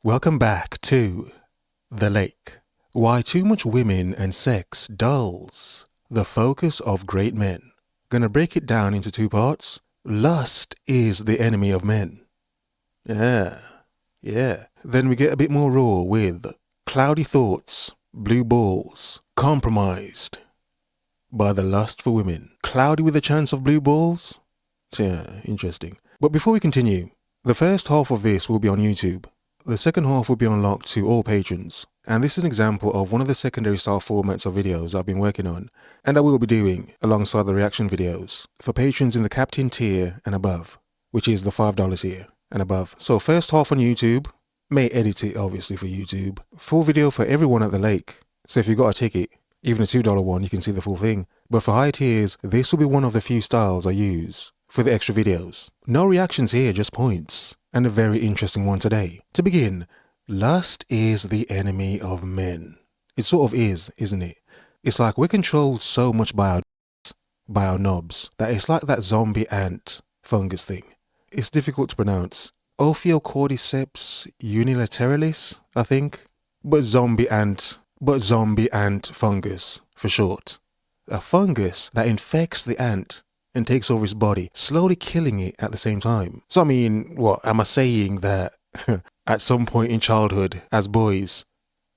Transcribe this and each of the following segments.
Welcome back to The Lake. Why too much women and sex dulls the focus of great men. Gonna break it down into two parts. Lust is the enemy of men. Yeah. Then we get a bit more raw with cloudy thoughts, blue balls, compromised by the lust for women. Cloudy with a chance of blue balls? Yeah, interesting. But before we continue, the first half of this will be on YouTube. The second half will be unlocked to all patrons, and this is an example of one of the secondary style formats of videos I've been working on, and I will be doing alongside the reaction videos for patrons in the Captain tier and above, which is the $5 tier and above. So first half on YouTube, may edit it obviously for YouTube. Full video for everyone at the lake, so if you got a ticket, even a $2 one, you can see the full thing. But for high tiers, this will be one of the few styles I use for the extra videos. No reactions here, just points. And a very interesting one today. To begin, lust is the enemy of men. It sort of is, isn't it? It's like we're controlled so much by our knobs that it's like that zombie ant fungus thing. It's difficult to pronounce. Ophiocordyceps unilateralis, I think. But zombie ant fungus for short. A fungus that infects the ant and takes over his body, slowly killing it at the same time. So I mean, what, am I saying that at some point in childhood, as boys,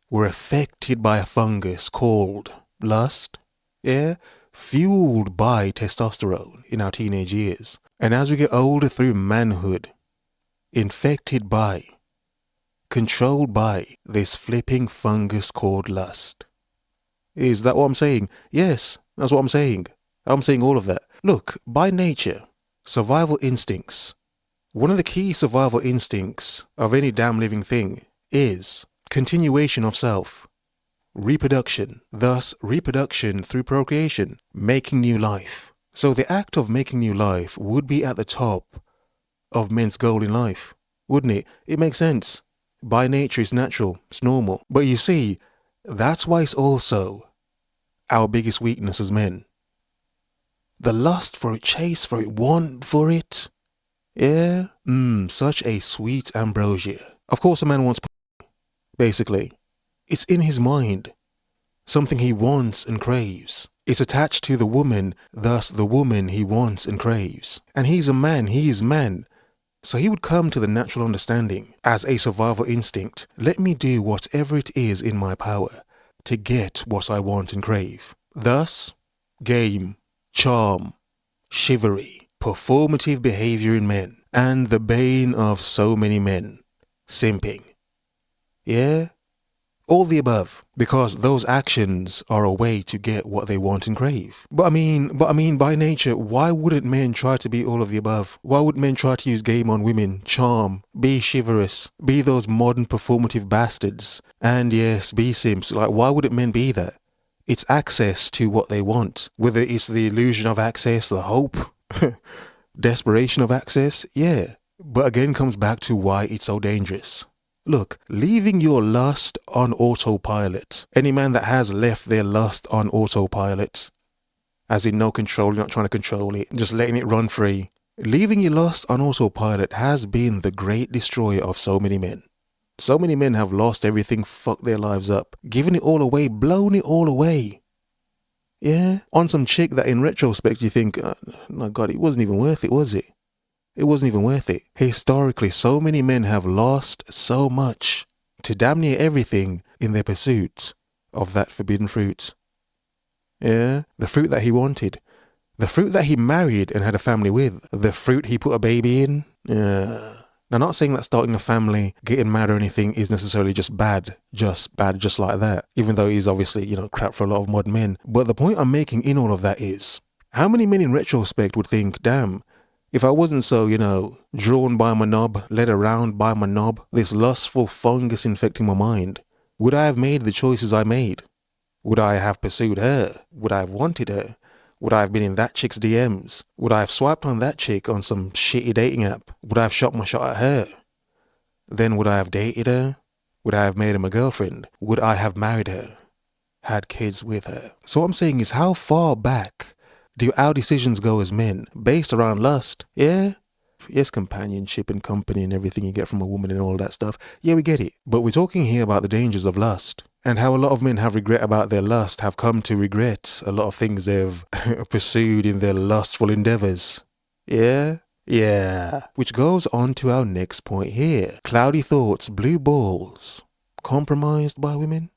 we're affected by a fungus called lust? Yeah? Fueled by testosterone in our teenage years. And as we get older through manhood, infected by, controlled by this flipping fungus called lust. Is that what I'm saying? Yes, that's what I'm saying. I'm saying all of that. Look, by nature, survival instincts. One of the key survival instincts of any damn living thing is continuation of self, reproduction, thus reproduction through procreation, making new life. So the act of making new life would be at the top of men's goal in life, wouldn't it? It makes sense. By nature, it's natural, it's normal. But you see, that's why it's also our biggest weakness as men. The lust for it, chase for it, want for it. Yeah? Such a sweet ambrosia. Of course a man wants basically. It's in his mind. Something he wants and craves. It's attached to the woman, thus the woman he wants and craves. And he's a man, he is man. So he would come to the natural understanding, as a survival instinct, let me do whatever it is in my power to get what I want and crave. Thus, game, charm, chivalry, performative behavior in men, and the bane of so many men, simping. Yeah? All the above, because those actions are a way to get what they want and crave. But I mean, by nature, why wouldn't men try to be all of the above? Why would men try to use game on women, charm, be chivalrous, be those modern performative bastards, and yes, be simps? Like, why wouldn't men be that? It's access to what they want. Whether it's the illusion of access, the hope, desperation of access, yeah. But again comes back to why it's so dangerous. Look, leaving your lust on autopilot. Any man that has left their lust on autopilot, as in no control, you're not trying to control it, just letting it run free. Leaving your lust on autopilot has been the great destroyer of so many men. So many men have lost everything, fucked their lives up, given it all away, blown it all away. Yeah? On some chick that in retrospect you think, oh my God, it wasn't even worth it, was it? It wasn't even worth it. Historically, so many men have lost so much to damn near everything in their pursuit of that forbidden fruit. Yeah? The fruit that he wanted. The fruit that he married and had a family with. The fruit he put a baby in. Yeah. Now, not saying that starting a family, getting married or anything is necessarily just bad just like that, even though he's obviously, crap for a lot of modern men. But the point I'm making in all of that is, how many men in retrospect would think, damn, if I wasn't so, drawn by my knob, led around by my knob, this lustful fungus infecting my mind, would I have made the choices I made? Would I have pursued her? Would I have wanted her? Would I have been in that chick's DMs? Would I have swiped on that chick on some shitty dating app? Would I have shot my shot at her? Then would I have dated her? Would I have made her my girlfriend? Would I have married her? Had kids with her? So what I'm saying is, how far back do our decisions go as men based around lust? Yeah? Yes, companionship and company and everything you get from a woman and all that stuff. Yeah, we get it. But we're talking here about the dangers of lust and how a lot of men have regret about their lust, have come to regret a lot of things they've pursued in their lustful endeavors. Yeah? Yeah. Which goes on to our next point here. Cloudy thoughts, blue balls. Compromised by women?